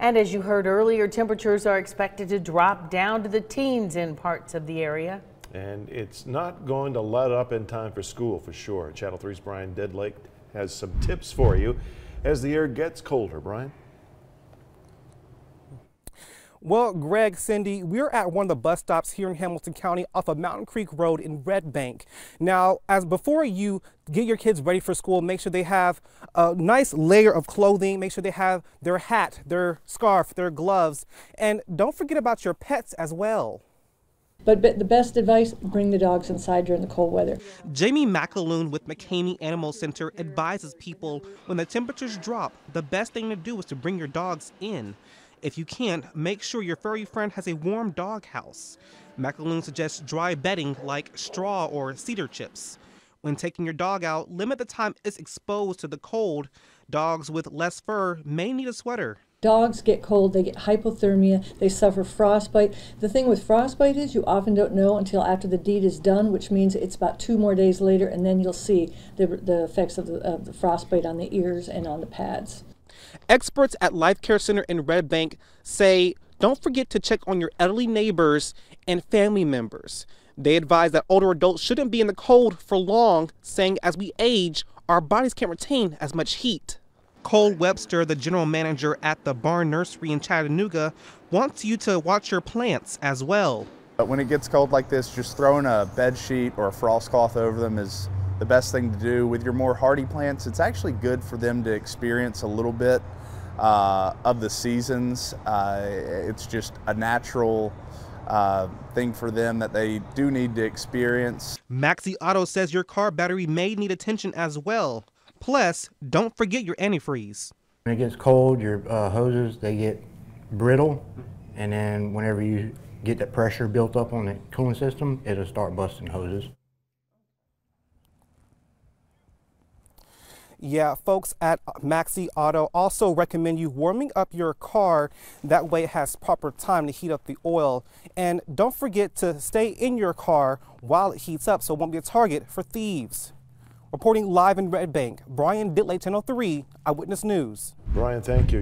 And as you heard earlier, temperatures are expected to drop down to the teens in parts of the area. And it's not going to let up in time for school for sure. Channel 3's Brian Deadlake has some tips for you as the air gets colder. Brian? Well, Greg, Cindy, we're at one of the bus stops here in Hamilton County off of Mountain Creek Road in Red Bank. Now, before you get your kids ready for school, make sure they have a nice layer of clothing. Make sure they have their hat, their scarf, their gloves, and don't forget about your pets as well. But the best advice, bring the dogs inside during the cold weather. Jamie McAloon with McCamey Animal Center advises people when the temperatures drop, the best thing to do is to bring your dogs in. If you can't, make sure your furry friend has a warm dog house. McAloon suggests dry bedding like straw or cedar chips. When taking your dog out, limit the time it's exposed to the cold. Dogs with less fur may need a sweater. Dogs get cold, they get hypothermia, they suffer frostbite. The thing with frostbite is you often don't know until after the deed is done, which means it's about 2 more days later, and then you'll see the effects of the frostbite on the ears and on the pads. Experts at Life Care Center in Red Bank say don't forget to check on your elderly neighbors and family members. They advise that older adults shouldn't be in the cold for long, saying as we age, our bodies can't retain as much heat. Cole Webster, the general manager at the Barn Nursery in Chattanooga, wants you to watch your plants as well. When it gets cold like this, just throwing a bed sheet or a frost cloth over them is the best thing to do. With your more hardy plants, it's actually good for them to experience a little bit of the seasons. It's just a natural thing for them that they do need to experience. Maxi Auto says your car battery may need attention as well. Plus, don't forget your antifreeze. When it gets cold, your hoses, they get brittle, and then whenever you get that pressure built up on the cooling system, it'll start busting hoses. Yeah, folks at Maxi Auto also recommend you warming up your car. That way it has proper time to heat up the oil. And don't forget to stay in your car while it heats up so it won't be a target for thieves. Reporting live in Red Bank, Brian Deadlake, Channel 3 Eyewitness News. Brian, thank you.